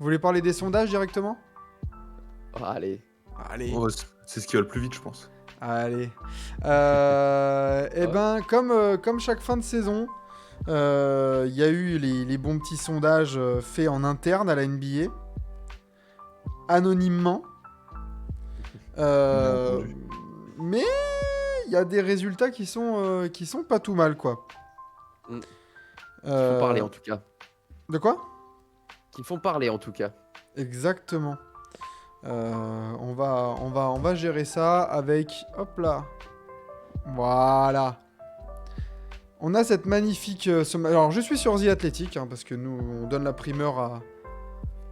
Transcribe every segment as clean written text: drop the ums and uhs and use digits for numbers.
voulez parler des sondages directement? Oh, allez. Allez. Oh, c'est ce qui va le plus vite, je pense. Allez. Ouais. Ben, comme chaque fin de saison, il y a eu les bons petits sondages faits en interne à la NBA, anonymement. Bien entendu. Mais il y a des résultats qui sont pas tout mal, quoi. Mm. Qui font parler Euh, en tout cas. De quoi? Qui font parler en tout cas. Exactement. On va gérer ça avec... Hop là. Voilà. On a cette magnifique... Alors, je suis sur The Athletic, hein, parce que nous, on donne la primeur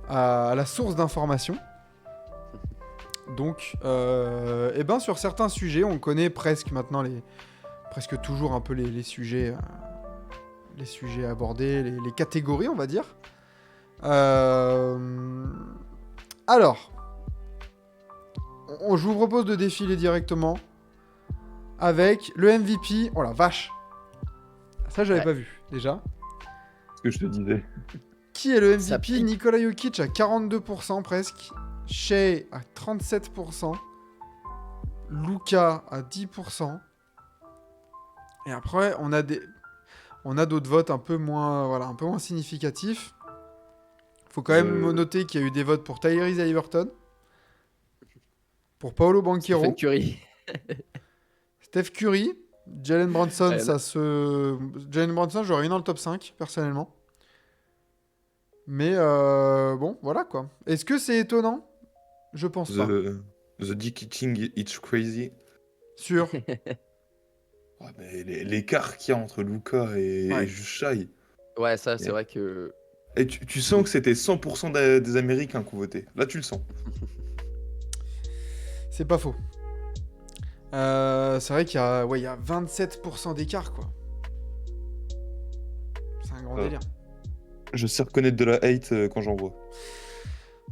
à la source d'information. Donc, eh ben, sur certains sujets, on connaît presque maintenant presque toujours un peu les sujets abordés, les catégories, on va dire. Alors, je vous propose de défiler directement avec le MVP. Oh la vache! Ça, j'avais pas vu, déjà. Ce que je te disais. Qui est le Ça MVP? pique. Nikola Jokic à 42% presque. Shea à 37%. Luka à 10%. Et après, on a d'autres votes un peu moins significatifs. Faut quand même noter qu'il y a eu des votes pour Tyrese Haliburton, pour Paolo Banchero, Stephen Curry. Steph Curry, Jalen Brunson, Ouais, Jalen Brunson, j'aurais eu dans le top 5, personnellement. Mais bon, voilà quoi. Est-ce que c'est étonnant? Je pense pas. The Dick Eating It's Crazy. Sûr. Ouais, mais l'écart qu'il y a entre Luka et Ouais. Shai. Ouais, ça, c'est Et- vrai que. Et tu sens que c'était 100% des Américains qui ont voté. Là, tu le sens. C'est pas faux. C'est vrai qu'il y a 27% d'écart, quoi. C'est un grand Ah. délire. Je sais reconnaître de la hate quand j'en vois.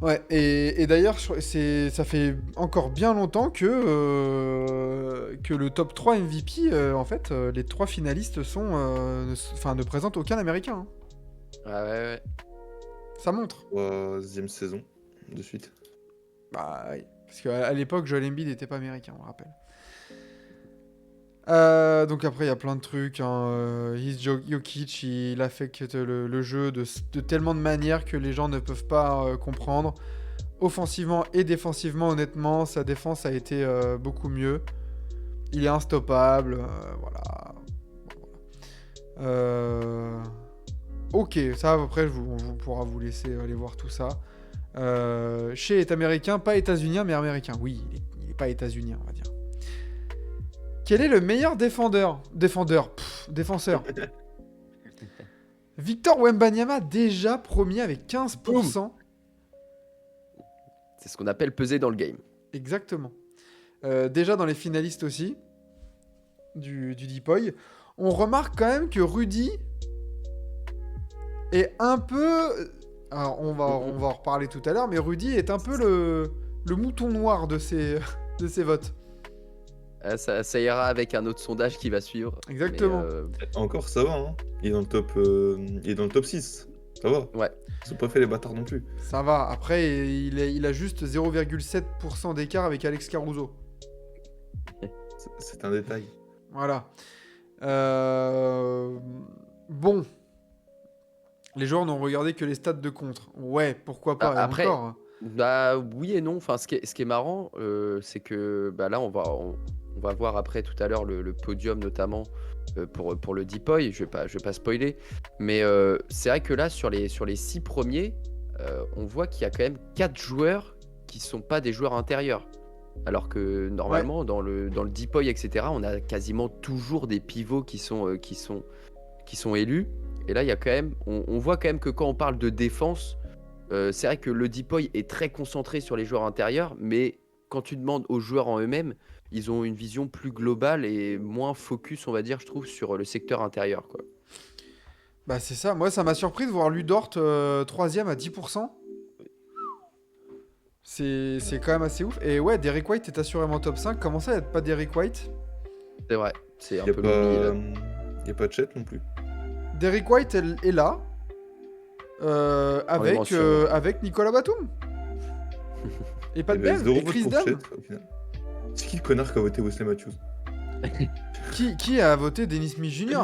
Ouais, et d'ailleurs, ça fait encore bien longtemps que le top 3 MVP, en fait, les 3 finalistes ne présentent aucun Américain. Hein. Ouais. Ça montre. 3e saison de suite. Bah oui. Parce qu'à l'époque, Joel Embiid n'était pas américain, on le rappelle. Donc après, il y a plein de trucs. Hein. Jokic, il affecte le jeu de tellement de manières que les gens ne peuvent pas comprendre. Offensivement et défensivement, honnêtement, sa défense a été beaucoup mieux. Il est instoppable. Voilà. Ok, ça après, on pourra vous laisser aller voir tout ça. Shea est américain, pas états-unien, mais américain. Oui, il est pas états-unien, on va dire. Quel est le meilleur défenseur? Victor Wembanyama, déjà premier avec 15%. C'est ce qu'on appelle peser dans le game. Exactement. Déjà dans les finalistes aussi du Deepoy. On remarque quand même que Rudy est un peu... Alors on va en reparler tout à l'heure, mais Rudy est un peu le mouton noir de ces votes. Ça ira avec un autre sondage qui va suivre. Exactement. Mais, Encore, ça va. Hein. Il est dans le top 6. Ça va. ouais. Ils sont pas fait les bâtards non plus. Ça va. Après, il a juste 0,7% d'écart avec Alex Caruso. C'est un détail. Voilà. Bon. Les joueurs n'ont regardé que les stats de contre. Ouais, pourquoi pas. Ah, après, encore. bah oui et non. Enfin, ce qui est marrant, c'est que bah, là, on va voir après tout à l'heure le podium notamment pour le Deepoy. Je vais pas spoiler, mais c'est vrai que là sur les 6 premiers, on voit qu'il y a quand même 4 joueurs qui sont pas des joueurs intérieurs. Alors que normalement dans le Deepoy, etc., on a quasiment toujours des pivots qui sont élus. Et là, il y a quand même, on voit quand même que quand on parle de défense, c'est vrai que le Deepoy est très concentré sur les joueurs intérieurs, mais quand tu demandes aux joueurs en eux-mêmes, ils ont une vision plus globale et moins focus, on va dire, je trouve, sur le secteur intérieur, quoi. Bah c'est ça. Moi, ça m'a surpris de voir Ludort 3ème à 10%. C'est quand même assez ouf. Et ouais, Derrick White est assurément top 5. Comment ça, il n'y a pas Derrick White? C'est vrai, c'est un Il peu n'y l'oubli, là. a pas de chat non plus. Derrick White est là. mentions. Avec Nicolas Batum. Et pas de Il reste 2 Bev, et votes Chris pour Dunn. Chet, au final. C'est qui le connard qui a voté Wesley Matthews? Qui a voté Dennis Smith Jr.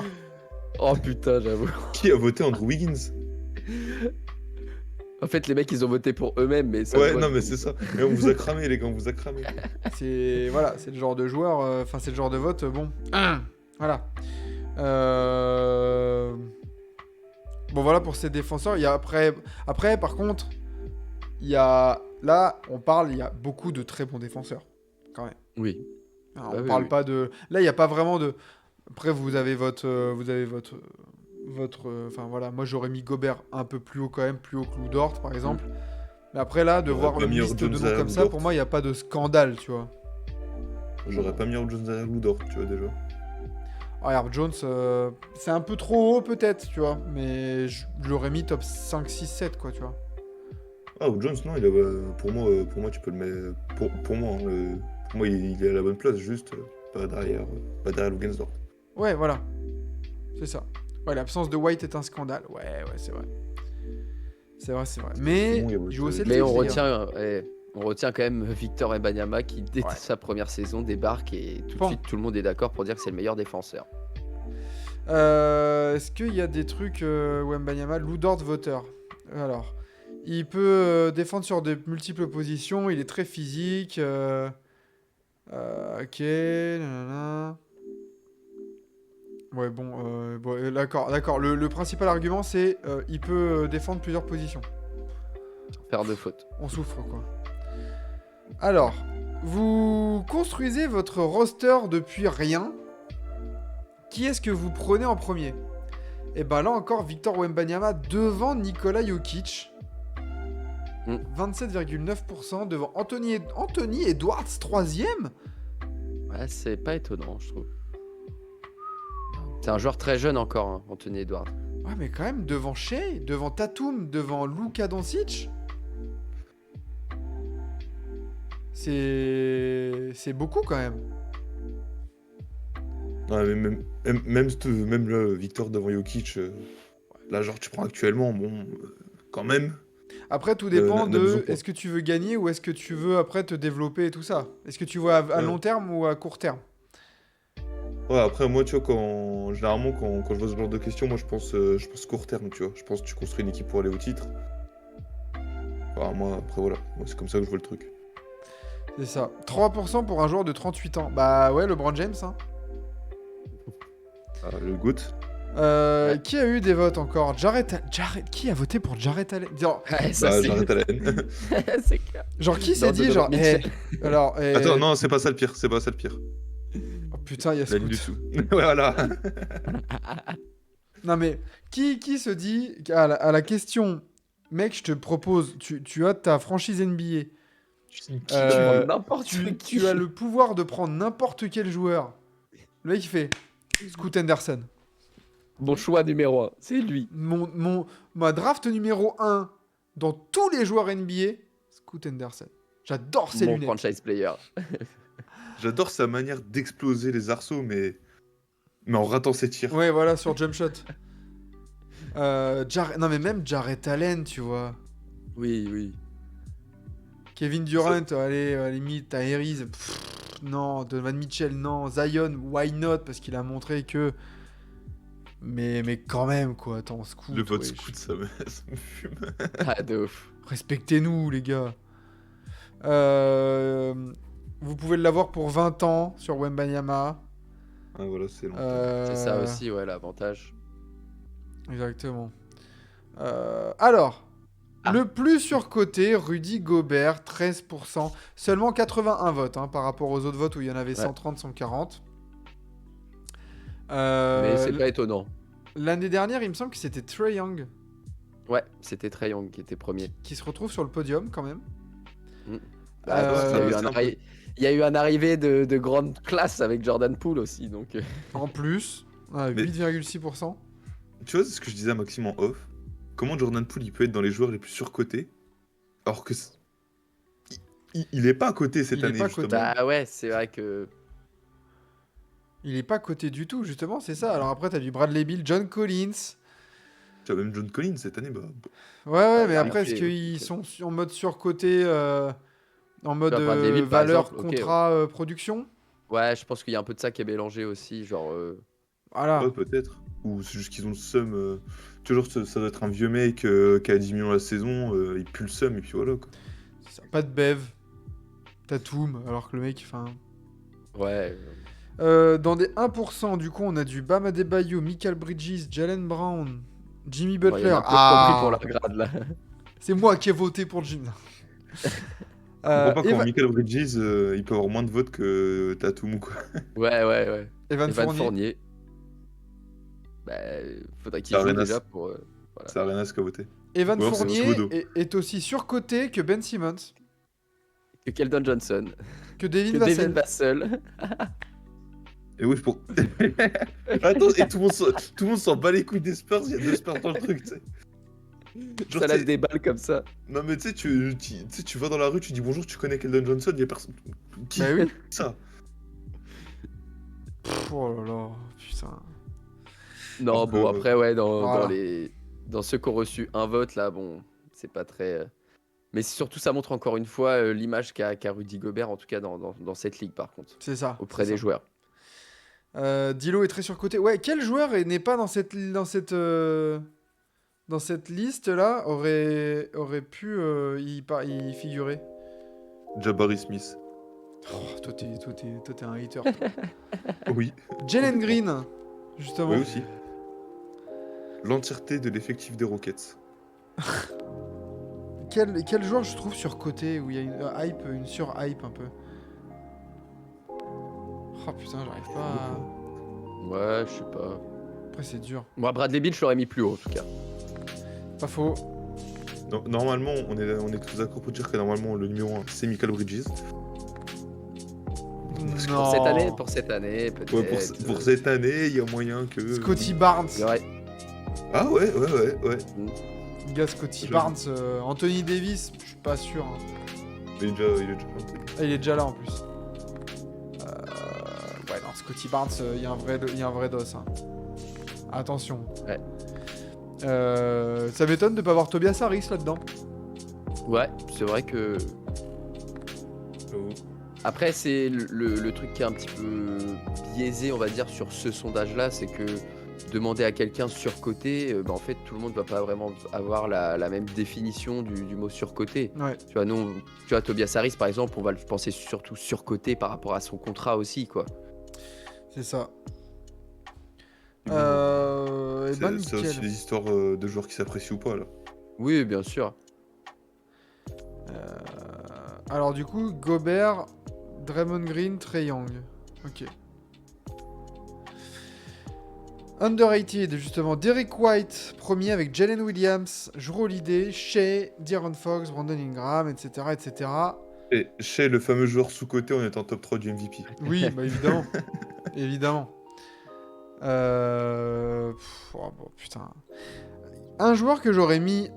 Oh putain, j'avoue. Qui a voté Andrew Wiggins? En fait, les mecs, ils ont voté pour eux-mêmes, mais ça. se Ouais, voit, non, du mais coup. c'est ça. Mais on vous a cramé, les gars, on vous a cramé. C'est voilà, c'est le genre de joueur, enfin c'est le genre de vote, bon, voilà. Bon voilà pour ces défenseurs. Il y a après, par contre, il y a là, on parle, il y a beaucoup de très bons défenseurs, quand même. Oui. Alors, Bah on oui, parle oui. pas de, là il y a pas vraiment de. Après vous avez votre, enfin voilà, moi j'aurais mis Gobert un peu plus haut quand même, plus haut que Lou Dort par exemple. Mais après là, de J'aurais voir pas une mis liste de Jones noms à comme Lou ça, Dort. pour moi il y a pas de scandale, tu vois. J'aurais pas mis Herb Jones à Lou Dort, tu vois, déjà. Ah, Herb Jones, c'est un peu trop haut peut-être, tu vois, mais je l'aurais mis top 5, 6, 7, quoi, tu vois. Ah, ou Jones, non, il a, pour moi, tu peux le mettre. Pour moi, hein, pour moi, il est à la bonne place, juste pas derrière Lugensdorf. Ouais, voilà, c'est ça. Ouais, l'absence de White est un scandale. Ouais, c'est vrai. C'est vrai. Mais Sinon, il y a il joue au votre- Celtics, Mais on les gars. retient quand même Victor Wembanyama qui, dès Ouais. sa première saison, débarque et tout de Bon. suite, tout le monde est d'accord pour dire que c'est le meilleur défenseur. Est-ce qu'il y a des trucs, Wembanyama, Lou Dort voteur? Alors, il peut défendre sur de multiples positions, il est très physique. Ok, nanana. Ouais, bon, d'accord. Le principal argument, c'est il peut défendre plusieurs positions. Faire de faute. On souffre, quoi. Alors, vous construisez votre roster depuis rien. Qui est-ce que vous prenez en premier? Et ben là encore, Victor Wembanyama devant Nikola Jokic. 27,9% devant Anthony Edwards, 3ème. Ouais, c'est pas étonnant, je trouve. C'est un joueur très jeune encore, hein, Anthony Edwards. Ouais, mais quand même, devant Shea, devant Tatum, devant Luka Doncic. C'est beaucoup quand même. Ouais, mais même le Victor devant Jokic, là, genre, tu prends actuellement, bon, quand même. Après, tout dépend n'abusons de pas. est-ce que tu veux gagner ou est-ce que tu veux après te développer et tout ça. Est-ce que tu vois à Ouais. long terme ou à court terme? Ouais, après, moi, tu vois, généralement, quand je vois ce genre de questions, moi, je pense court terme, tu vois. Je pense que tu construis une équipe pour aller au titre. Enfin, moi, après, voilà. Moi, c'est comme ça que je vois le truc. C'est ça. 3% pour un joueur de 38 ans. Bah ouais, LeBron James, hein. Ah, le GOAT. Ouais. Qui a eu des votes encore? Qui a voté pour Jarrett Allen? Genre, Ouais, ça, Bah, c'est... Jarrett Allen. c'est clair. qui s'est Non, dit, de genre, Mitchell. alors, Attends, non, c'est pas ça le pire. C'est pas ça le pire. oh, putain, il y a La ligne du Scoot. dessous. Voilà. Non mais, qui se dit, à la question, mec, je te propose, tu as ta franchise NBA, prends n'importe tu qui. as le pouvoir de prendre n'importe quel joueur. Le mec, il fait, Scoot Henderson. Mon choix numéro 1, c'est lui. Ma draft numéro 1 dans tous les joueurs NBA, Scoot Henderson. J'adore ses Mon lunettes. franchise player. J'adore sa manière d'exploser les arceaux, mais en ratant ses tirs. Ouais, voilà, sur jump shot. Non mais même Jarrett Allen, tu vois. Oui. Kevin Durant, allez, à la limite, t'as Harris, non, Donovan Mitchell, non, Zion, why not, parce qu'il a montré que... Mais quand même, quoi, attends, Scoot, Le vote wesh. Scoot, ça me fume. Ah, de ouf. Respectez-nous, les gars. Vous pouvez l'avoir pour 20 ans sur Wembanyama. Ah, voilà, c'est long. C'est ça aussi, ouais, l'avantage. Exactement. Alors, le plus surcoté, Rudy Gobert, 13%. Seulement 81 votes, hein, par rapport aux autres votes où il y en avait 130, 140. Mais c'est pas étonnant. L'année dernière, il me semble que c'était Trae Young Ouais, c'était Trae Young qui était premier. qui se retrouve sur le podium quand même. Il y a eu un arrivé de grande classe avec Jordan Poole aussi, donc... En plus, 8,6%. Tu vois, c'est ce que je disais à Maxime en off. Comment Jordan Poole, il peut être dans les joueurs les plus surcotés, alors que il est pas à côté cette Il est année, pas justement. coté. Bah ouais, c'est vrai que... Il est pas coté du tout, justement, c'est ça. Alors après, t'as du Bradley Beal, John Collins, Tu vois, même John Collins cette année, bah. Ouais, mais il a après, est-ce fait, qu'ils ok. sont en mode surcoté, en Tu mode vois, Bradley Beal, par valeur exemple, ok. contrat production? Ouais, je pense qu'il y a un peu de ça qui est mélangé aussi, genre. Ouais, Voilà, peut-être. Ou c'est juste qu'ils ont le seum. Toujours, ça doit être un vieux mec qui a 10 millions la saison, il pue le seum, et puis voilà, quoi. c'est ça. Pas de Bev, Tatum, alors que le mec, enfin... Ouais. Dans des 1%, du coup, on a du Bam Adebayo, Michael Bridges, Jalen Brown, Jimmy Bon, il y en Butler. a peu qui ont pris pour la Ah, grade là. c'est moi qui ai voté pour Jimmy. Je comprends pas comment Eva- Michael Bridges, il peut avoir moins de votes que Tatum ou quoi. Ouais. Evan Evan Fournier. Fournier. Bah, faudrait C'est qu'il joue Arenas. déjà pour. Voilà. C'est Arenas qui a voté. Evan Ou alors c'est Fournier Thibodeau. est aussi surcoté que Ben Simmons, Que Keldon Johnson. que Devin Que Devin Vassell. Vassell. Et oui, pour. Attends, et tout le monde s'en bat les couilles des Spurs, il y a 2 Spurs dans le truc, tu sais. Genre, Ça tu lance sais, des balles comme ça. non mais tu sais, tu sais, tu vas dans la rue, tu dis bonjour, tu connais Keldon Johnson, il y a personne. Qui? Bah oui. Ça. Oh là là, putain. Non, Alors bon, que- après, ouais, dans Voilà. dans ceux qui ont reçu un vote, là, bon, c'est pas très. Mais surtout, ça montre encore une fois l'image qu'a Rudy Gobert, en tout cas dans cette ligue, par contre, C'est ça. auprès c'est des ça. joueurs. Dilo est très surcoté. Ouais, quel joueur n'est pas dans cette liste là aurait pu y figurer? Jabari Smith. Oh, toi t'es un hater. Toi. Oui. Jalen Green, justement. Oui aussi. L'entièreté de l'effectif des Rockets. Quel joueur je trouve surcoté où il y a une sur-hype un peu. Oh putain, j'arrive pas à... Ouais, je sais pas. Après c'est dur. Moi, Bradley Beal, je l'aurais mis plus haut, en tout cas. Pas faux. Normalement, on est tous d'accord pour dire que normalement le numéro 1 c'est Michael Bridges. Parce que Non. Pour cette année, peut-être. Ouais, pour cette année, il y a moyen que. Scotty Barnes. Il y aurait- Ah ouais. Le gars Scotty J'avoue. Barnes. Anthony Davis, je suis pas sûr. Hein. Il est déjà monté. Ah, il est déjà là en plus. Ouais, non, Scotty Barnes, il y a un vrai dos. Hein. Attention. Ouais. Ça m'étonne de pas voir Tobias Harris là-dedans. Ouais, c'est vrai que. Après, c'est le truc qui est un petit peu biaisé, on va dire, sur ce sondage-là, c'est que demander à quelqu'un surcoté, en fait, tout le monde va pas vraiment avoir la même définition du mot surcoté. Ouais, Tu vois, nous, tu vois, Tobias Harris, par exemple, on va le penser surtout surcoté par rapport à son contrat aussi, quoi. c'est ça. Et Et ben C'est aussi nickel. des histoires de joueurs qui s'apprécient ou pas là. Oui, bien sûr. Alors du coup, Gobert, Draymond Green, Trae Young. Ok. Underrated, justement. Derek White, premier avec Jalen Williams, Jrue Holiday, Shea, De'Aaron Fox, Brandon Ingram, etc., etc. Et chez le fameux joueur sous-côté, on est en top 3 du MVP. Oui, bah évidemment. Évidemment. Oh, bon, putain. Un joueur que j'aurais mis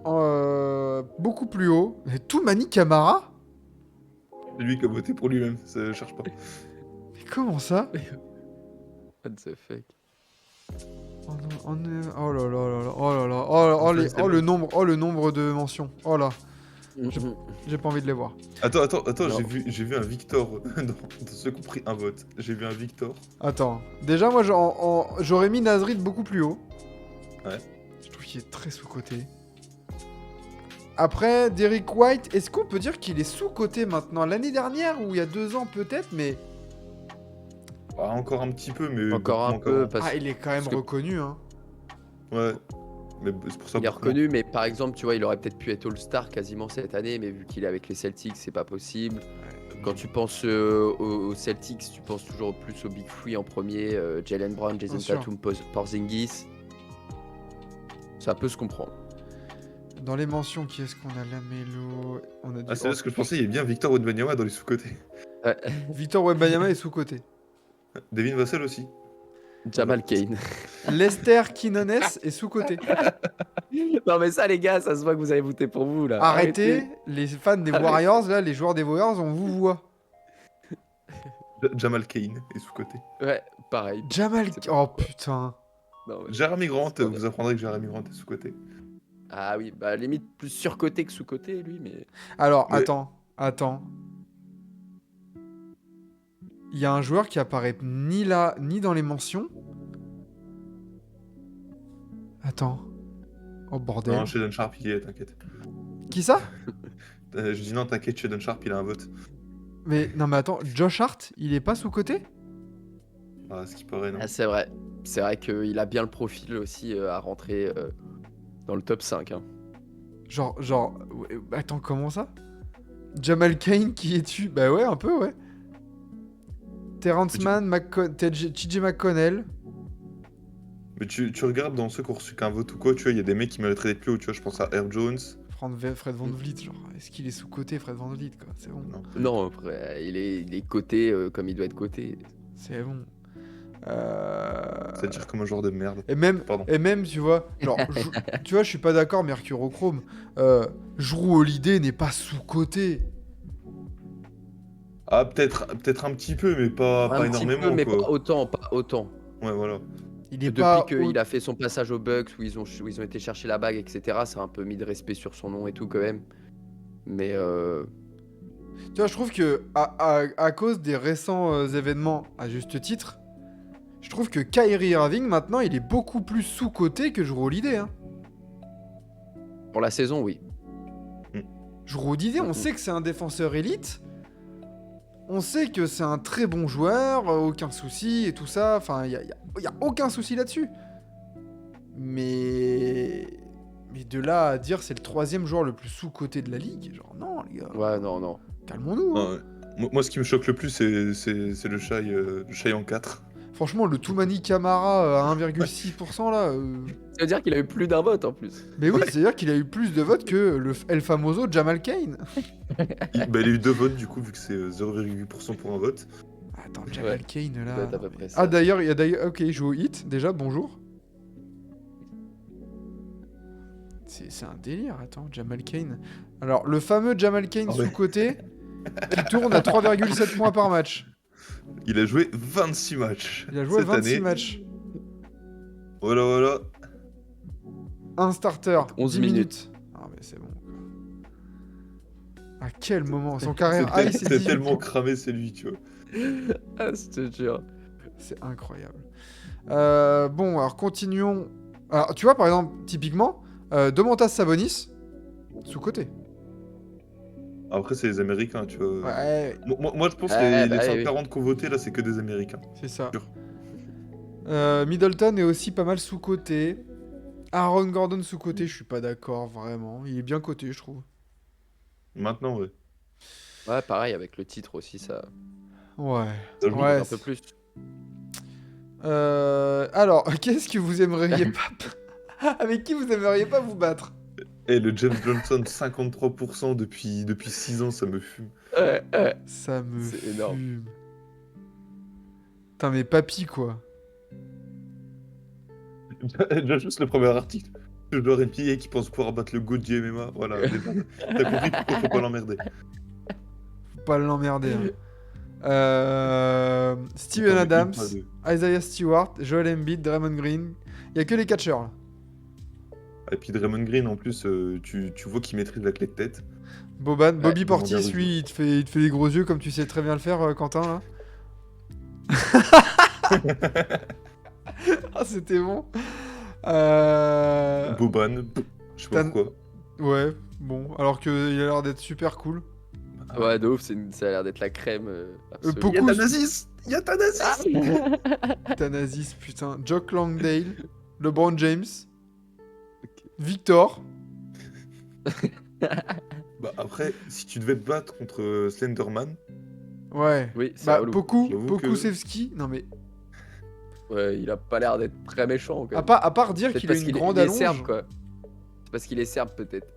beaucoup plus haut, Toumani Camara. C'est lui qui a voté pour lui-même, ça cherche pas. Mais comment ça? What the fuck. Oh là là là là, oh là là, oh le nombre de mentions. Oh là, j'ai pas envie de les voir. Attends, Non. j'ai vu un Victor dans ceux qui ont pris un vote. J'ai vu un Victor. Attends, déjà moi j'aurais mis Nasrid beaucoup plus haut. Ouais. Je trouve qu'il est très sous-coté. Après, Derek White, est-ce qu'on peut dire qu'il est sous-coté maintenant? L'année dernière ou il y a 2 ans peut-être, mais... Ah, encore un petit peu, mais. Encore un beaucoup peu, moins parce Ah, il est quand même parce que- reconnu, hein. qu'avant. Ouais. Mais c'est pour ça il est beaucoup reconnu, mais par exemple, tu vois, il aurait peut-être pu être All-Star quasiment cette année, mais vu qu'il est avec les Celtics, c'est pas possible. Quand tu penses aux Celtics, tu penses toujours plus au Big Three en premier, Jalen Brown, Jason Bien sûr. Tatum, Porzingis. Ça peut se comprendre. Dans les mentions, qui est-ce qu'on a? Lamelo, on a moins. du... Ah, c'est là ce que je pensais, il y a bien Victor Wembanyama dans les sous-côtés. Victor Wembanyama est sous-coté. Devin Vassell aussi. Jamal Kane. Lester Quinones est sous-coté. Non mais ça les gars, ça se voit que vous avez voté pour vous là. Arrêtez, les fans des Arrêtez. Warriors, là, les joueurs des Warriors, on vous voit. Jamal Kane est sous-côté. Ouais, pareil. Jamal... C'est Oh putain. Non, ouais. Jeremy Grant, C'est pas vous apprendrez que Jeremy Grant est sous-côté. Ah oui, bah limite plus surcoté que sous-coté, lui, mais. Alors, Mais- attends. Il y a un joueur qui apparaît ni là, ni dans les mentions. Attends. Oh bordel. Non, Shaden Sharp, il y est, t'inquiète. Qui ça? Je dis non, t'inquiète, Shaden Sharp, il a un vote. Mais non, mais attends, Josh Hart, il est pas sous-côté? Ah, ce qui paraît, non. Ah, c'est vrai. C'est vrai qu'il a bien le profil aussi à rentrer dans le top 5. Hein. Ouais, attends, comment ça? Jamal Cain qui est tu? Bah ouais, un peu, ouais. Terrence Mann, TJ McConnell. Mais tu regardes dans ceux qui ont reçu qu'un vote ou quoi, tu vois, il y a des mecs qui mériteraient d'être plus haut, tu vois, je pense à Herb Jones. Fred Van Vliet, genre, est-ce qu'il est sous-côté, Fred Van Vliet, quoi? C'est bon. Non. Non, après, il est coté comme il doit être coté. C'est bon. Ça tire comme un joueur de merde. Et même, Pardon. tu vois, genre, tu vois, je suis pas d'accord, Mercurochrome. Jrue Holiday n'est pas sous-côté. Ah, peut-être un petit peu, mais pas Un petit énormément, peu, mais quoi. pas autant. Ouais, voilà. Il est Depuis pas. qu'il a fait son passage aux Bucks, où ils ont été chercher la bague, etc., ça a un peu mis de respect sur son nom et tout, quand même. Mais Tu vois, je trouve que à cause des récents événements, à juste titre, je trouve que Kyrie Irving, maintenant, il est beaucoup plus sous-côté que Jrue Holiday. Hein. pour la saison, oui. Jrue Holiday, on sait que c'est un défenseur élite. On sait que c'est un très bon joueur, aucun souci et tout ça. Enfin, il y a aucun souci là-dessus. Mais de là à dire c'est le 3e joueur le plus sous-coté de la ligue, genre non, les gars. Ouais, non. Calmons-nous. Hein. Moi, ce qui me choque le plus, c'est le Shai en 4. Franchement, le Toumani Camara à 1,6% là. Ça veut dire qu'il a eu plus d'un vote en plus. Mais oui, c'est-à-dire qu'il a eu plus de votes que le El Famoso Jamal Cain. Il a eu 2 votes, du coup, vu que c'est 0,8% pour un vote. Attends, Jamal Cain Ça là. doit être à peu près ça. Ah d'ailleurs, il y a d'ailleurs. Ok, il joue au hit déjà. Bonjour. C'est un délire. Attends, Jamal Cain. Alors le fameux Jamal Cain Ah ouais. sous-côté qui tourne à 3,7 points par match. Il a joué 26 matchs. Il a joué cette 26 année. matchs. Voilà. Un starter. 11 10 minutes. Ah mais c'est bon. À quel moment son carrière high c'est C'est 18 tellement points. cramé, c'est lui, tu vois. Ah, je te jure. C'est incroyable. Bon, alors continuons. Alors, tu vois, par exemple, typiquement, Domantas Sabonis, sous-côté. Après, c'est les Américains, tu vois. Ouais, Moi, je pense que Ouais, les bah, 140 qu'on voté, là, c'est que des Américains. c'est ça. Sûr. Middleton est aussi pas mal sous-côté. Aaron Gordon sous-côté, je suis pas d'accord, vraiment. Il est bien coté, je trouve. Maintenant, ouais. Ouais, pareil, avec le titre aussi, ça Ouais. Ça joue. Ouais, un peu plus. alors, qu'est-ce que vous aimeriez pas... Avec qui vous aimeriez pas vous battre? Et le James Johnson, 53% depuis 6 ans, ça me fume. Ouais. Ça me C'est fume. énorme. Putain, mais papy, quoi. Déjà, juste le premier article. Le joueur NBA qui pense pouvoir battre le GOAT du MMA. Voilà, t'as compris pourquoi faut pas l'emmerder. Faut pas l'emmerder. Hein. Steven Attends, mais Adams, pas de- Isaiah Stewart, Joel Embiid, Draymond Green. Il y a que les catcheurs là. Et puis Draymond Green, en plus, tu vois qu'il maîtrise la clé de tête. Bobby Ouais, Portis, demandez à lui, il te fait les gros yeux comme tu sais très bien le faire, Quentin là. Ah, c'était bon. Boban, je sais pas Tan- pourquoi. Ouais, bon, alors qu'il a l'air d'être super cool. Ouais, de ouf, ça a l'air d'être la crème. absolue. beaucoup- Il y a Thanasis. Il y a Thanasis. Thanasis, putain. Jock Langdale, LeBron James, Victor. Bah après, si tu devais te battre contre Slenderman, Ouais. Oui, c'est Bah, relou. J'avoue que- Pokusevski. Non mais, Ouais, il a pas l'air d'être très méchant. Quand à même. part dire Peut-être qu'il a parce une qu'il est- grande il est allonge. serbe, quoi. C'est parce qu'il est serbe, peut-être.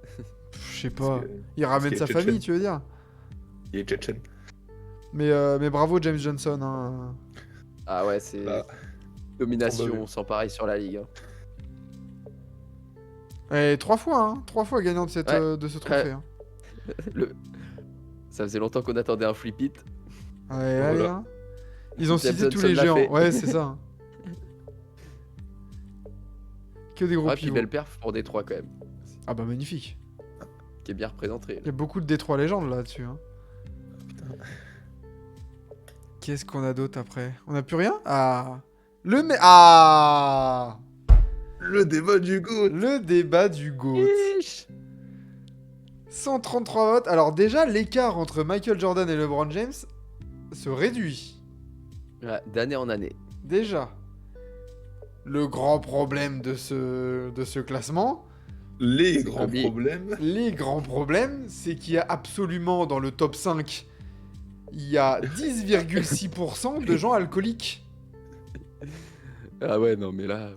Je sais parce pas. que- Il ramène qu'il sa est famille, tchétchène. tu veux dire. il est tchétchène. Mais bravo James Johnson. Hein. Ah ouais, c'est Bah, domination probable. sans pareil sur la ligue. Hein. Et 3 fois, hein. 3 fois gagnant de, Ouais. de ce trophée. Hein. Ça faisait longtemps qu'on attendait un flip it. Ouais, allez, Voilà. hein. Ils ont James cité tous Johnson les l'a géants. fait. Ouais, c'est ça. Hein. Que des gros Ouais, puis pivots. belle perf pour Détroit quand même, Ah bah magnifique. qui est bien représenté. Il y a beaucoup de Détroit légendes là-dessus. Hein. Putain. Qu'est-ce qu'on a d'autre après? On a plus rien? Ah. Ah. Le débat du GOAT. Le débat du GOAT. Yeesh. 133 votes. Alors déjà, l'écart entre Michael Jordan et LeBron James se réduit. Ouais, d'année en année. Déjà. Le grand problème de ce classement, Les C'est grands Kobe. problèmes. les grands problèmes, c'est qu'il y a absolument dans le top 5, il y a 10,6% de gens alcooliques. Ah ouais, non, mais là.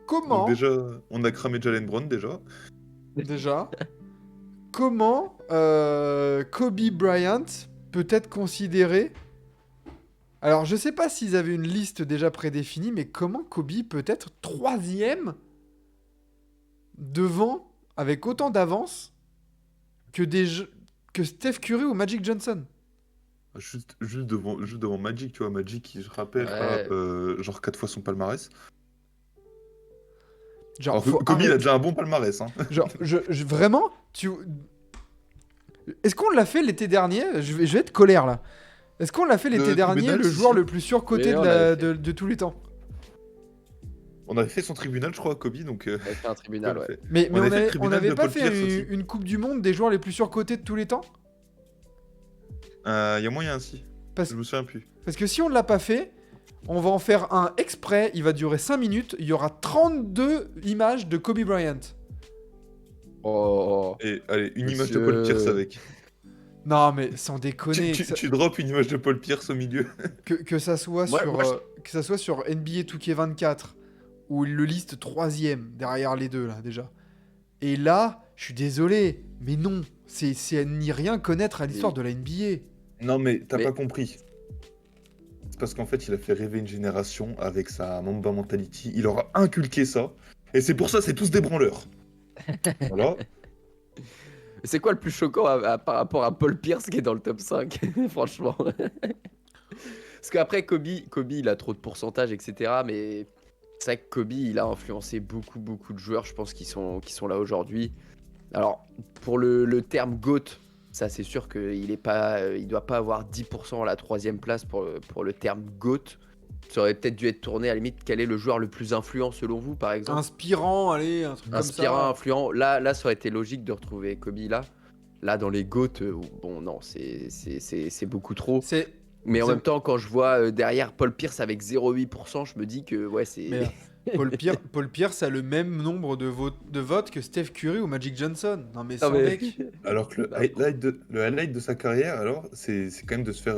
Comment Donc déjà, on a cramé Jalen Brown déjà. déjà, comment Kobe Bryant peut être considéré... Alors, je sais pas s'ils avaient une liste déjà prédéfinie, mais comment Kobe peut être 3e devant, avec autant d'avance, que Steph Curry ou Magic Johnson? Juste devant Magic, tu vois. Magic, qui, je rappelle, Ouais. a genre 4 fois son palmarès. Genre, Alors que faut Kobe, il a arrêter- déjà un bon palmarès. Hein. Genre, vraiment, est-ce qu'on l'a fait l'été dernier? Je vais être colère là. Est-ce qu'on l'a fait l'été Le dernier, tribunal, le si, joueur si. le plus surcoté Oui, on l'avait fait. de tous les temps? On avait fait son tribunal, je crois, à Kobe, donc... On avait fait un tribunal, ouais. Mais On avait fait le on tribunal n'avait de pas Paul fait Pierce aussi. une Coupe du Monde des joueurs les plus surcotés de tous les temps? Il y a moyen, si. Parce, Je me souviens plus. parce que si on ne l'a pas fait, on va en faire un exprès, il va durer 5 minutes, il y aura 32 images de Kobe Bryant. Oh. Et allez, une image de Monsieur- Paul Pierce avec. Non mais sans déconner, Tu drops une image de Paul Pierce au milieu. que ça soit Ouais, sur, moi, que ça soit sur NBA 2K24, où il le liste 3e derrière les deux là déjà. Et là, je suis désolé, mais non, c'est ni rien connaître à l'histoire de la NBA. Non, mais t'as Mais- pas compris. C'est parce qu'en fait, il a fait rêver une génération avec sa Mamba Mentality. Il leur a inculqué ça. Et c'est pour ça, c'est tous des branleurs. Voilà. C'est quoi le plus choquant par rapport à Paul Pierce qui est dans le top 5? Franchement. Parce qu'après, Kobe, il a trop de pourcentage, etc. Mais c'est vrai que Kobe, il a influencé beaucoup de joueurs, je pense, qui sont là aujourd'hui. Alors, pour le terme GOAT, ça c'est sûr qu'il doit pas avoir 10% à la 3e place pour le terme GOAT. Ça aurait peut-être dû être tourné à la limite, quel est le joueur le plus influent selon vous, par exemple? Inspirant, allez, un truc Inspirant, comme ça. influent. Là, ça aurait été logique de retrouver Kobe là. Là, dans les GOAT, bon, non, c'est beaucoup trop. C'est Mais en c'est- même temps, quand je vois derrière Paul Pierce avec 0,8%, je me dis que, ouais, c'est... Mais Paul Pierce a le même nombre de votes que Steph Curry ou Magic Johnson. Non mais Non, sans mais- deck. Alors que Bah, le highlight de sa carrière, alors, c'est quand même de se faire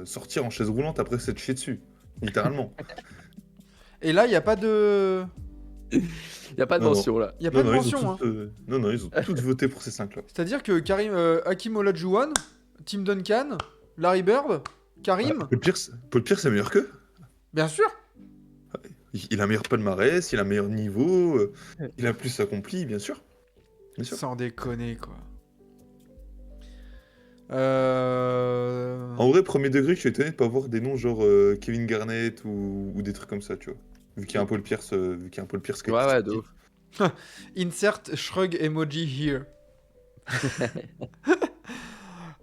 sortir en chaise roulante après s'être chié dessus. Littéralement. Et là, il n'y a pas de... Il n'y a pas de Non, mention, là. Il y a pas de Non, mention. ils ont Hein. non, ils ont tous voté pour ces 5-là. C'est-à-dire que Hakim Olajuwon, Tim Duncan, Larry Bird, Karim, Paul Pierce est meilleur qu'eux. bien sûr. Il a meilleur palmarès, il a meilleur niveau, il a plus accompli, bien sûr. Bien sûr. Sans déconner, quoi. En vrai, premier degré, je suis étonné de pas voir des noms genre Kevin Garnett ou des trucs comme ça, tu vois. Vu qu'il y a un Paul Pierce, qui est Ouais, sorti. de ouf. Insert shrug emoji here.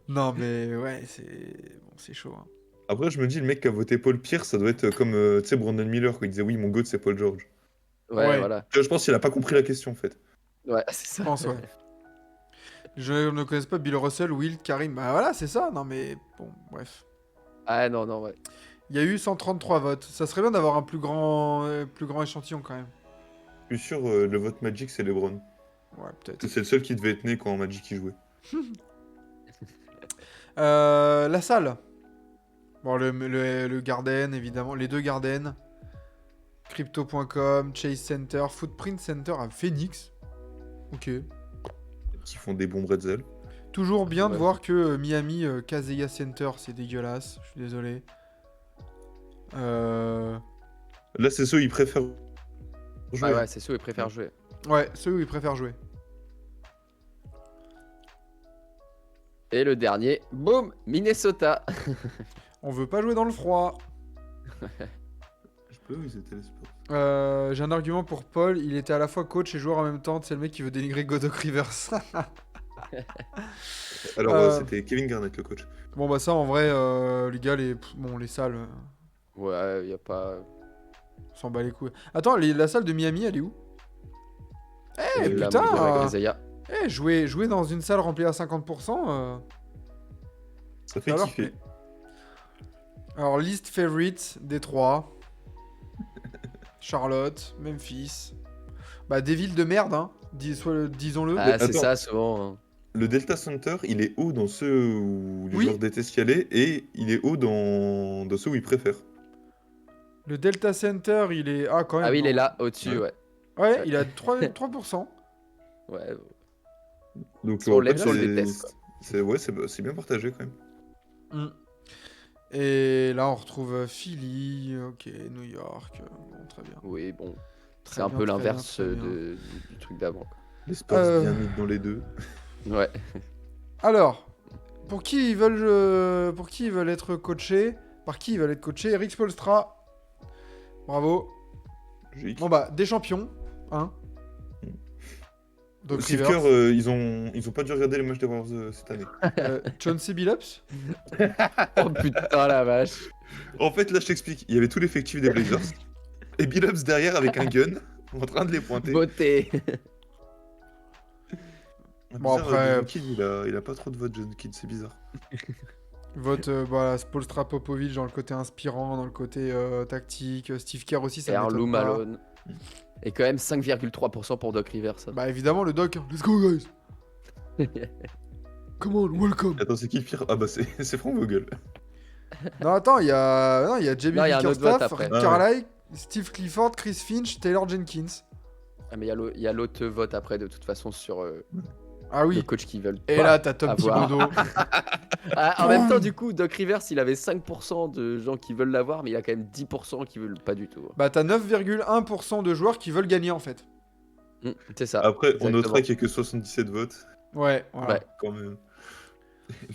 Non mais ouais, c'est chaud. Hein. Après, je me dis, le mec qui a voté Paul Pierce, ça doit être comme, tu sais, Brandon Miller, quand il disait oui, mon GOAT, c'est Paul George. Ouais, Ouais. voilà. Tu vois, je pense qu'il a pas compris la question, en fait. Ouais, c'est ça. Je pense, ouais. Je ne connais pas Bill Russell, Wilt, Karim. Bah voilà, c'est ça. Non mais bon, bref. Ah non, ouais. Il y a eu 133 votes. Ça serait bien d'avoir un plus grand échantillon quand même. Je suis sûr, le vote Magic, c'est LeBron. Ouais, peut-être. C'est le seul qui devait être né quand Magic y jouait. La salle. Bon, le Garden, évidemment. Les deux Garden. Crypto.com, Chase Center, Footprint Center à Phoenix. Ok. Qui font des bons bretzels. Toujours bien de Ouais. voir que Miami, Kaseya Center, c'est dégueulasse. Je suis désolé. Là, c'est ceux, ils préfèrent jouer. Ouais, c'est ceux qui préfèrent jouer. Ouais, ceux où ils préfèrent jouer. Et le dernier, boum, Minnesota. On veut pas jouer dans le froid. Je peux, ils étaient les sports. J'ai un argument pour Paul. Il était à la fois coach et joueur en même temps. C'est le mec qui veut dénigrer Godok Rivers. Alors, Euh. c'était Kevin Garnett, le coach. Bon, bah, ça, en vrai, les gars, les salles, Ouais, y a pas. on s'en bat les couilles. Attends, la salle de Miami, elle est où? Eh, La putain Montgomery Grisaya. jouer dans une salle remplie à 50%, Ça fait alors, kiffer. Alors, list favorite, Détroit. Charlotte, Memphis. Bah, des villes de merde, hein. Disons-le. Ah, c'est attends. ça, souvent. Hein. Le Delta Center, il est haut dans ceux où les Oui. joueurs détestent y aller et il est haut dans ceux où ils préfèrent. Le Delta Center, il est. Ah, quand même. Ah oui, il non. est là, au-dessus, ouais. Ouais, il a 3%. Ouais. Donc, Sur en les fait, gens le détestent, quoi. c'est bien partagé quand même. Mm. Et là, on retrouve Philly, ok, New York. Bon, très bien. Oui, bon. Très C'est un bien, peu très l'inverse bien, très bien. du truc d'avant. Les Spurs Euh. bien mis dans les deux. Ouais. Alors, pour qui ils veulent être coachés? Par qui ils veulent être coachés? Eric Spoelstra. Bravo. Logique. Bon bah, des champions, hein. Donc Steve Rivers, Kerr, ils ont pas dû regarder les matchs des Warriors cette année. Chauncey Billups. Oh putain, la vache. En fait, là, je t'explique. Il y avait tout l'effectif des Blazers. Et Billups derrière avec un gun, en train de les pointer. Beauté. Bon, Bizarre, après, John Kidd, il a pas trop de votes, John Kidd, c'est bizarre. Vote Spoelstra, Popovich dans le côté inspirant, dans le côté tactique. Steve Kerr aussi, ça Et m'étonne Lou pas. Malone. Et quand même 5,3% pour Doc Rivers. Ça. Bah évidemment, le doc. Let's go, guys. Come on, welcome. Attends, c'est qui le pire? Ah bah c'est Frank Vogel. Non, attends, il y a Jamie Non, il y a un autre vote Bickerstaff, après. Rick Carlisle, Steve Clifford, Chris Finch, Taylor Jenkins. Ah, mais il y a l'autre vote après, de toute façon, sur Ah le oui. coach qu'ils veulent Et pas là, t'as Tom avoir. Thibodeau. Ah, en même temps, du coup, Doc Rivers, il avait 5% de gens qui veulent l'avoir, mais il a quand même 10% qui veulent pas du tout. Bah t'as 9,1% de joueurs qui veulent gagner en fait. C'est ça. Après, on exactement. notera qu'il y a que 77 votes, Ouais, voilà. Ouais. quand même.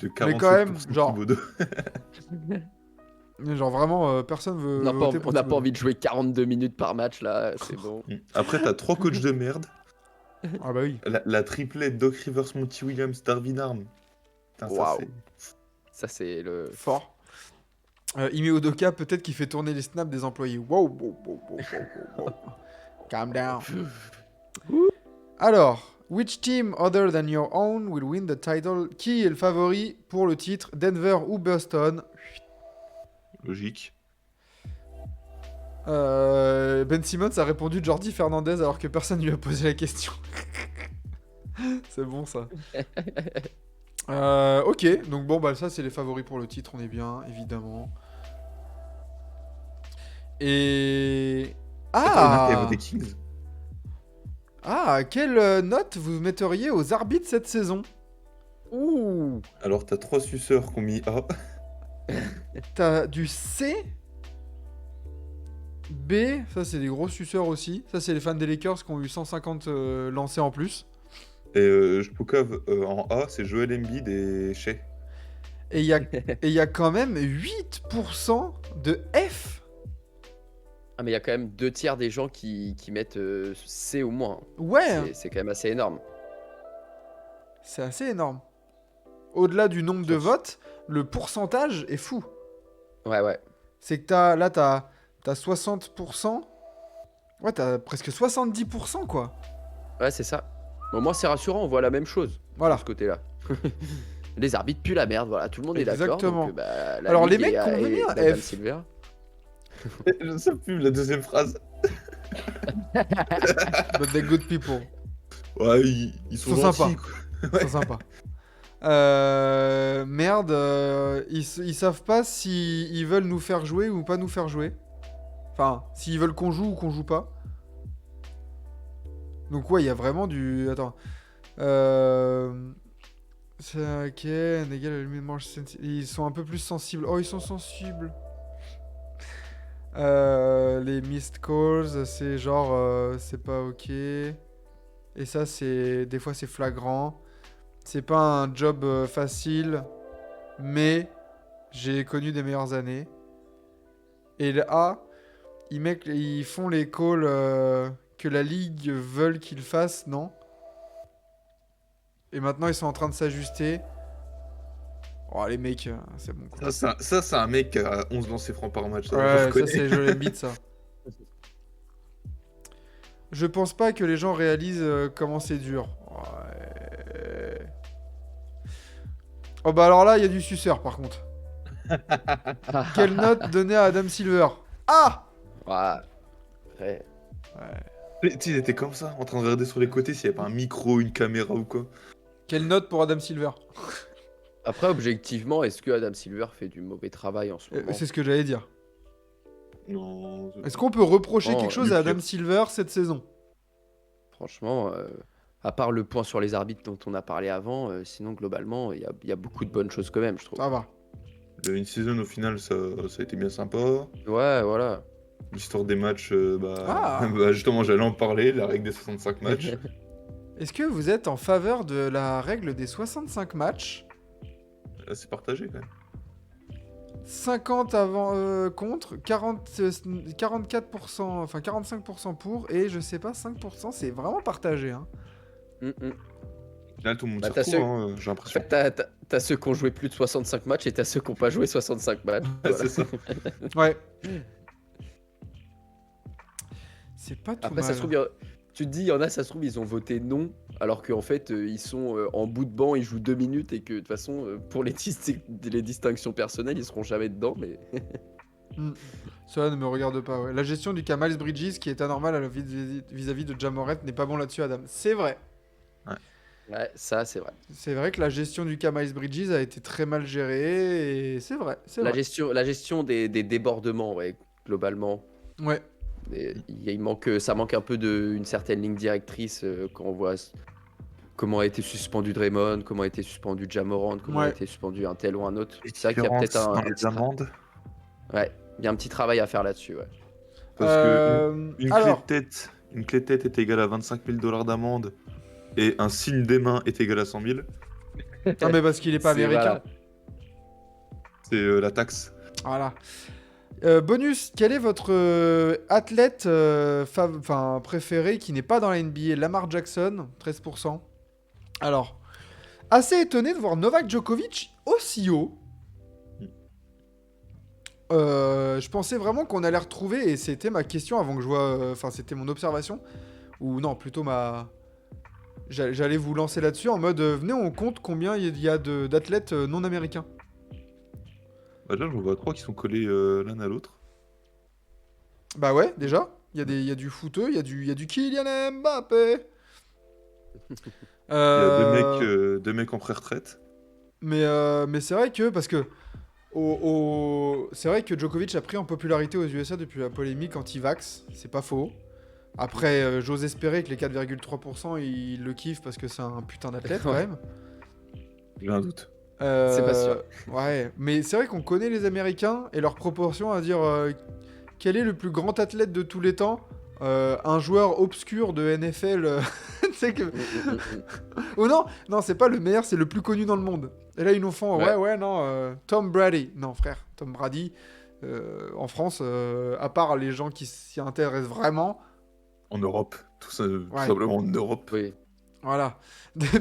Le 47% Mais quand même, genre- Thibodeau. Genre vraiment, personne veut On n'a voter pas, pour on n'a pas Thibodeau. envie de jouer 42 minutes par match, là, c'est bon. Après, t'as 3 coachs de merde. Ah bah oui. La triplette Doc Rivers, Monty Williams, Darvin Ham. Putain, ça, Waouh. c'est- Ça, c'est le... Fort. Ime Udoka, peut-être qu'il fait tourner les snaps des employés. Wow, wow, wow, wow, wow, wow. Calm down. Alors, which team other than your own will win the title? Qui est le favori pour le titre? Denver ou Boston? Logique. Ben Simmons a répondu Jordi Fernandez alors que personne ne lui a posé la question. C'est bon ça. Ok, donc bon bah ça c'est les favoris pour le titre, on est bien évidemment. Et Attends, il y en a qui ah avaient des Kings. quelle note vous metteriez aux arbitres cette saison? Ouh. Alors, t'as 3 suceurs qui ont mis A. T'as du C, B, ça c'est des gros suceurs aussi. Ça c'est les fans des Lakers qui ont eu 150 lancés en plus. Et Spokov en A, c'est Joel Embiid et Shea. Et il y a quand même 8% de F. Ah, mais il y a quand même 2 tiers des gens qui mettent C au moins. Ouais, C'est quand même assez énorme. c'est assez énorme. Au-delà du nombre de Ça, votes, le pourcentage est fou. Ouais, ouais. C'est que t'as 60%. Ouais, t'as presque 70% quoi. Ouais, c'est ça. Au moins, c'est rassurant, on voit la même chose Voilà. de ce côté-là. Les arbitres puent la merde, voilà, tout le monde est d'accord. Exactement. donc, bah, la Alors, les Ligue mecs qui ont et mis un Adam F. Silver. Je sais plus la deuxième phrase. But they're good people. Ouais, ils sont Sont gentils, sympas. quoi. C'est sympa. Merde, ils savent pas si ils veulent nous faire jouer ou pas nous faire jouer. Enfin, s'ils veulent qu'on joue ou qu'on joue pas. Donc ouais, il y a vraiment du... Attends. C'est ok, un égal à ils sont un peu plus sensibles. Oh, ils sont sensibles. Les missed calls, c'est genre... c'est pas ok. Et ça, c'est... Des fois, c'est flagrant. C'est pas un job facile, mais j'ai connu des meilleures années. Et le A, ils font les calls que la ligue veulent qu'ils fassent, non? Et maintenant, ils sont en train de s'ajuster. Oh, les mecs, c'est bon, quoi. Ça, c'est un mec qui a 11 lancers francs par match. Ça, je Ouais, ça, reconnais. c'est Joel Embiid, ça. Je pense pas que les gens réalisent comment c'est dur. Ouais. Oh, bah alors là, il y a du suceur, par contre. Quelle note donner à Adam Silver? Ah! Ouais. Tu sais, il était comme ça, en train de regarder sur les côtés s'il n'y avait pas un micro, une caméra ou quoi. Quelle note pour Adam Silver? Après, objectivement, est-ce que Adam Silver fait du mauvais travail en ce moment? C'est ce que j'allais dire. Non. Est-ce qu'on peut reprocher Oh, quelque chose à Luc. Adam Silver cette saison? Franchement, à part le point sur les arbitres dont on a parlé avant, sinon globalement, il y a beaucoup de bonnes choses quand même, je trouve. Ça va. Une saison au final, ça a été bien sympa. Ouais, voilà. L'histoire des matchs, Ah. bah, justement, j'allais en parler, la règle des 65 matchs. Est-ce que vous êtes en faveur de la règle des 65 matchs? Là, c'est partagé quand même. 50 avant, contre, 44%, enfin 45% pour, et je sais pas, 5%, c'est vraiment partagé. Hein. Là, tout le monde Bah, s'y t'as retrouve, ceux- hein, j'ai En l'impression. fait, t'as ceux qui ont joué plus de 65 matchs et t'as ceux qui n'ont pas joué 65 matchs. Ouais, Voilà. c'est ça. Ouais. C'est pas tout Après, mal. ça se trouve, tu te dis, il y en a, ça se trouve, ils ont voté non, alors qu'en fait, ils sont en bout de banc, ils jouent 2 minutes et que de toute façon, pour les distinctions personnelles, ils seront jamais dedans. Mais Ça ne me regarde pas, ouais. La gestion du cas Miles Bridges, qui est anormale vis-à-vis de Jamoret, n'est pas bon là-dessus, Adam. C'est vrai. ouais, ça, c'est vrai. C'est vrai que la gestion du cas Miles Bridges a été très mal gérée, et c'est vrai, c'est La vrai. gestion des débordements, ouais, globalement. Ouais. Et ça manque un peu d'une certaine ligne directrice quand on voit comment a été suspendu Draymond, comment a été suspendu Jamorant, comment a Ouais. été suspendu un tel ou un autre. Les C'est vrai qu'il y a peut-être différences un dans les petit amendes. ouais, il y a un petit travail à faire là-dessus, ouais. Parce que une alors, clé de tête est égale à 25 000 $ d'amende et un signe des mains est égal à 100 000. non mais parce qu'il est pas C'est- américain. voilà. C'est la taxe. Voilà. Bonus, quel est votre athlète préféré qui n'est pas dans la NBA? Lamar Jackson, 13%. Alors, assez étonné de voir Novak Djokovic aussi haut. Je pensais vraiment qu'on allait retrouver, et c'était ma question avant que je vois... Enfin, c'était mon observation. Ou non, plutôt ma... J'allais vous lancer là-dessus en mode, venez, on compte combien il y a d'athlètes non américains. Bah là, j'en vois 3 qui sont collés l'un à l'autre. Bah ouais, déjà. Il y a du footeux, il y a du Kylian Mbappé. Il y a deux mecs en pré-retraite. Mais c'est vrai que, parce que c'est vrai que Djokovic a pris en popularité aux USA depuis la polémique anti-vax, c'est pas faux. Après, j'ose espérer que les 4,3%, ils le kiffent parce que c'est un putain d'athlète quand même. J'ai un doute. C'est pas sûr. Ouais, mais c'est vrai qu'on connaît les Américains et leur proportion à dire quel est le plus grand athlète de tous les temps. Un joueur obscur de NFL, tu sais que... Ou non, c'est pas le meilleur, c'est le plus connu dans le monde. Et là, ils nous font, Tom Brady. Non, frère, Tom Brady, en France, à part les gens qui s'y intéressent vraiment, En Europe. Tout simplement en Europe. Oui. voilà.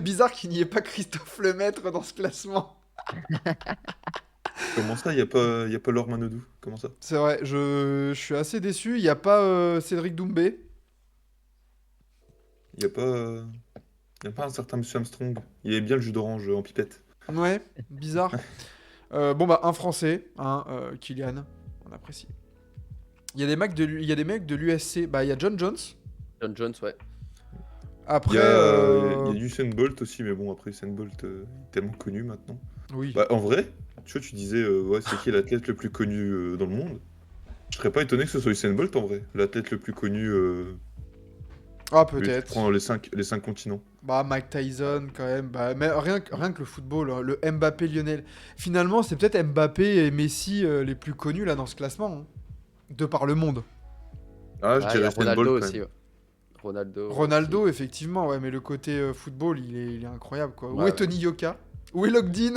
Bizarre qu'il n'y ait pas Christophe Lemaître dans ce classement. Comment ça, y a pas Laure Manodou? Comment ça? C'est vrai, je suis assez déçu. Il n'y a pas Cédric Doumbé. Y a pas un certain Monsieur Armstrong? Il avait bien le jus d'orange en pipette. Ouais, bizarre. Bon, bah, un Français, Kylian, on apprécie. Il y a des mecs de l'USC. Bah, il y a John Jones. John Jones, ouais. Après, Il y a Usain Bolt aussi, mais bon, après Usain Bolt est tellement connu maintenant. oui. Bah, en vrai, tu disais, ouais, c'est qui l'athlète le plus connu dans le monde? Je serais pas étonné que ce soit Usain Bolt en vrai. L'athlète le plus connu. Ah, Lui qui peut-être. prend les 5 continents. Bah, Mike Tyson, quand même. Bah, mais rien que le football, hein, le Mbappé Lionel. Finalement, c'est peut-être Mbappé et Messi les plus connus là dans ce classement. Hein, de par le monde. Ah, je Ah, il y dirais a Usain Ronaldo Bolt quand aussi. même. Ouais. Ronaldo. Ronaldo, aussi. effectivement, ouais, mais le côté football, il est incroyable, quoi. Où Ouais, est Tony Yoka? Où est Logdin?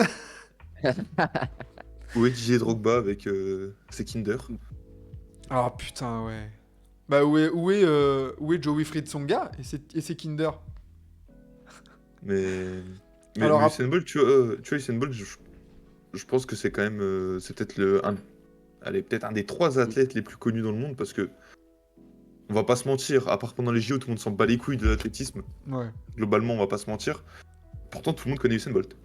Ou Didier Drogba avec ses Kinder. Ah putain, ouais. Bah où est Joey Fritzonga et ses Kinder? Mais Alors, Usain Bolt, tu vois, Usain Bolt, je pense que c'est quand même, c'est peut-être allez, peut-être un des 3 athlètes les plus connus dans le monde parce que on va pas se mentir, à part pendant les JO, tout le monde s'en bat les couilles de l'athlétisme. ouais. Globalement, on va pas se mentir. Pourtant, tout le monde connaît Usain Bolt.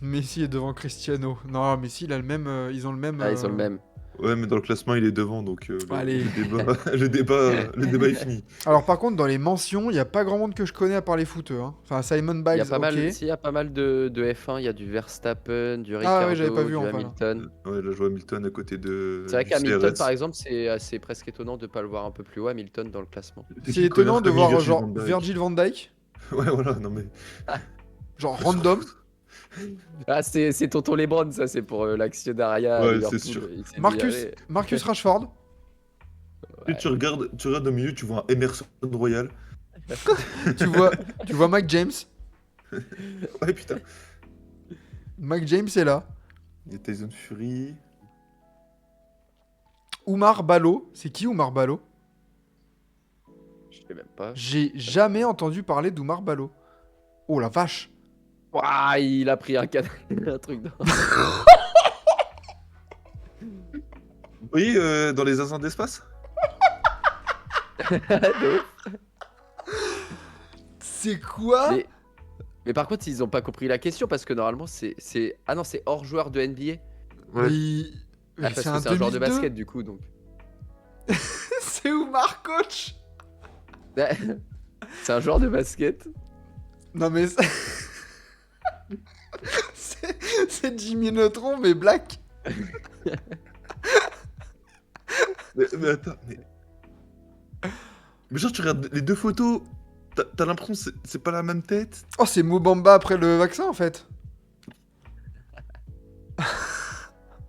Messi est devant Cristiano. Non, Messi, il a le même, ils ont le même. Ah, ils ont le même. Ouais, mais dans le classement, il est devant, donc Allez. le débat est fini. Alors par contre, dans les mentions, il y a pas grand monde que je connais à part les footeux. Hein. Enfin, Simon Il y Biles, a pas ok. mal, si, il y a pas mal de F1. Il y a du Verstappen, du Ah ouais, j'avais Ricciardo, pas vu du enfin. Hamilton. Ouais, là, je vois Hamilton à côté C'est vrai du qu'Hamilton, CRS. par exemple, c'est presque étonnant de pas le voir un peu plus haut, Hamilton, dans le classement. C'est étonnant de voir Virgil genre van Dijk. Virgil van Dijk, Ouais, voilà, non mais. genre random. Ah, c'est Tonton Lebron, ça, c'est pour l'actionnariat à Ouais, Liverpool. c'est sûr. Il s'est viré. Marcus Rashford. Et tu regardes au milieu, tu vois un Emerson Royal. tu vois Mike James. Ouais, putain. Mike James est là. Il y a Tyson Fury. Oumar Ballo. C'est qui Oumar Ballo? Je sais même pas. J'ai jamais entendu parler d'Oumar Ballo. Oh la vache. Ouah, il a pris un truc dans... Vous voyez dans les asins d'espace? De ouf. C'est quoi? Mais par contre, ils ont pas compris la question parce que normalement, Ah non, c'est hors joueur de NBA. Ouais. Mais Parce c'est que c'est un joueur de basket, du coup, donc. C'est Oumar Coach. C'est un joueur de basket. Non mais c'est Jimmy Neutron mais black. Mais attends, mais genre, tu regardes les 2 photos, t'as l'impression que c'est pas la même tête. Oh c'est Mobamba après le vaccin en fait.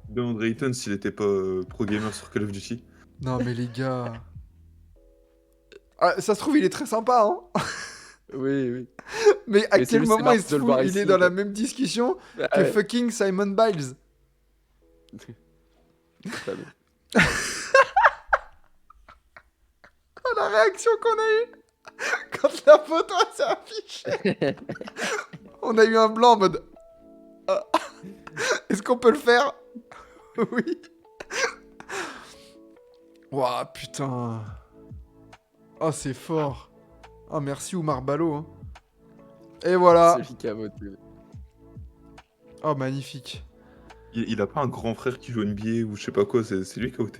DeAndre Ayton s'il était pas pro gamer sur Call of Duty. Non mais les gars. Ah, ça se trouve il est très sympa hein. Oui, oui. Mais à Mais c'est quel juste, moment c'est il se marrant de le fout? voir Il ici, est dans la quoi. même discussion Ah que ouais. fucking Simon Biles. Pas bien. Oh, la réaction qu'on a eue quand la photo s'est affichée. On a eu un blanc en mode. Ah. Est-ce qu'on peut le faire? Oui. Ouah, putain. Oh, c'est fort. Oh, merci Oumar Ballo. Hein. Et voilà. C'est lui qui a motivé. Oh, magnifique. Il a pas un grand frère qui joue NBA ou je sais pas quoi, c'est lui qui a voté.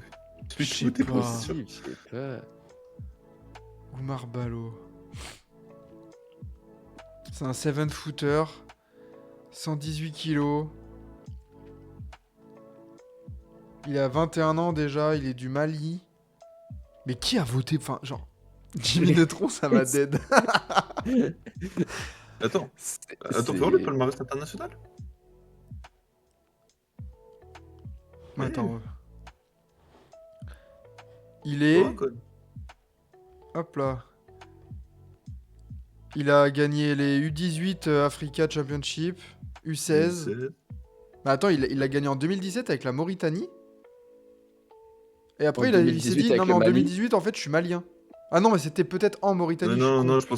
C'est lui qui a voté pour, pas. c'est sûr. Je sais pas. Oumar Ballo. C'est un 7-footer. 118 kilos. Il a 21 ans déjà, il est du Mali. Mais qui a voté? Enfin, genre. Jimmy Neutron, ça m'a dead. Attends, C'est- fais-le le palmarès international. Attends. Il est. Ouais, quoi. Hop là. Il a gagné les U18 Africa Championship, U16. Mais attends, il l'a gagné en 2017 avec la Mauritanie. Et après, En il s'est 2018 dit, avec non, mais le en Mali. 2018, en fait, je suis malien. Ah non, mais c'était peut-être en Mauritanie. je suis Non, con, non, putain.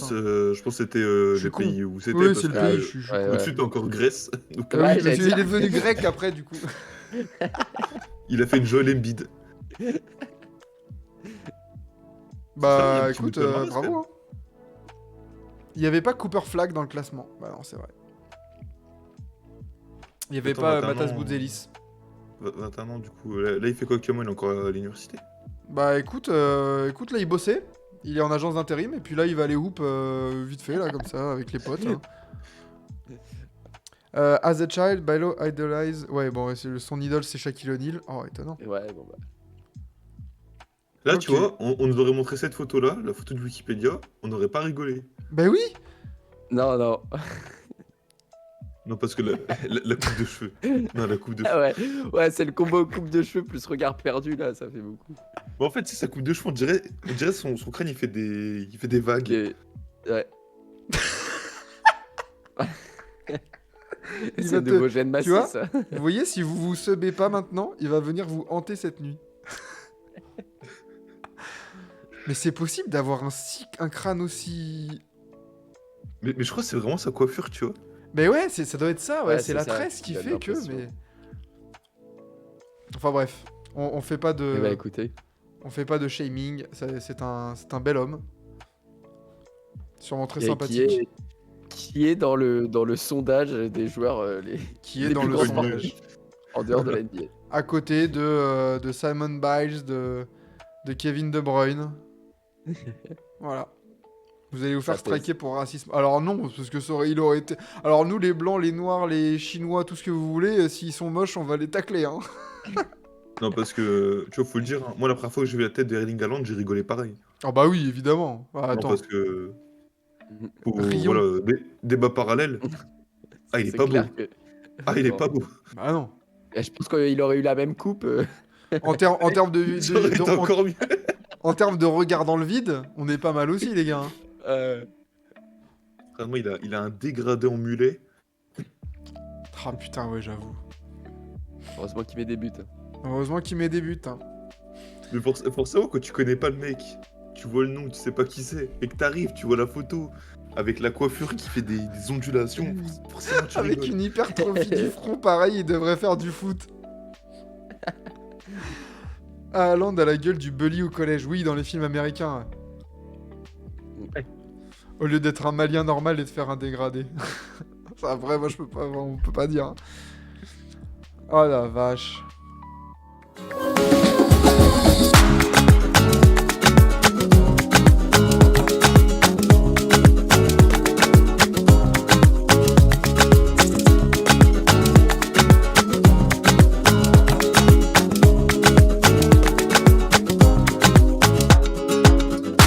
je pense que c'était Je suis les con. pays où c'était. Oui, parce c'est le que, pays, ouais, je suis ouais, con. Au-dessus, t'as encore Grèce. Donc, Ah Ouais, oui, j'allais parce qu'il dire. est devenu grec après, du coup. il a fait une Joel Embiid. Bah, Ça, il y a un petit écoute, bout de palmarès, bravo. Hein. Il n'y avait pas Cooper Flag dans le classement. Bah non, c'est vrai. Il n'y avait Attends, pas 21 Matas ans. Boudzelis. 21 ans, du coup. Là, il fait quoi actuellement? Il est encore à l'université. Bah écoute, là il bossait. Il est en agence d'intérim et puis là il va aller hoop vite fait là comme ça avec les potes. Hein. As a child, Bilo idolize. Ouais bon, son idole c'est Shaquille O'Neal. Oh étonnant. Ouais, bon bah. Là, Ok. tu vois, on nous aurait montré cette photo-là, la photo de Wikipédia, on n'aurait pas rigolé. Bah oui. Non, non. Non, parce que la coupe de cheveux. Non, la coupe de cheveux. Ah ouais, ouais, c'est le combo coupe de cheveux plus regard perdu là, ça fait beaucoup. Bon, en fait, c'est sa coupe de cheveux, on dirait son crâne, il fait des vagues. Et- Ouais. Il C'est va de te- nouveau gène tu vois massif ça. Vous voyez, si vous vous subez pas maintenant, il va venir vous hanter cette nuit. Mais c'est possible d'avoir un crâne aussi... Mais je crois que c'est vraiment sa coiffure, tu vois. Mais ouais, ça doit être ça, ouais, Ouais, c'est c'est la ça, tresse qui donne fait que, l'impression. mais... Enfin bref, on fait pas de... Eh bah écoutez, On fait pas de shaming, c'est un bel homme. Sûrement très et sympathique. qui est dans le sondage des joueurs Qui est les dans plus le gros sondage. en dehors de la NBA. À côté de Simon Biles, de Kevin De Bruyne. Voilà. Vous allez vous faire Ça pèse. striker pour racisme. Alors non, parce que il aurait été... Alors nous, les Blancs, les Noirs, les Chinois, tout ce que vous voulez, s'ils sont moches, on va les tacler, hein. Non, parce que, tu vois, faut le dire, hein, moi, la première fois que j'ai vu la tête de Erling Haaland, j'ai rigolé pareil. Ah bah oui, évidemment. Ah, Non, attends, parce que, rions. voilà, débat parallèle. Ah, il est C'est pas beau. clair que. Ah, il est Non. pas beau. Bah non. Et je pense qu'il aurait eu la même coupe. En termes Ça aurait été encore mieux. en termes de regard dans le vide, on est pas mal aussi, les gars, hein. Vraiment, il a un dégradé en mulet. Ah putain, ouais, j'avoue. Heureusement qu'il met des buts. Heureusement qu'il met des buts, hein. Mais forcément, quand tu connais pas le mec, tu vois le nom, tu sais pas qui c'est, et que t'arrives, tu vois la photo, avec la coiffure qui fait des ondulations, forcément tu Avec rigoles. une hypertrophie du front, pareil, il devrait faire du foot. Haaland a la gueule du bully au collège. Oui, dans les films américains. Ouais. Au lieu d'être un malien normal et de faire un dégradé. Ça, après, moi, on peut pas dire. Oh la vache.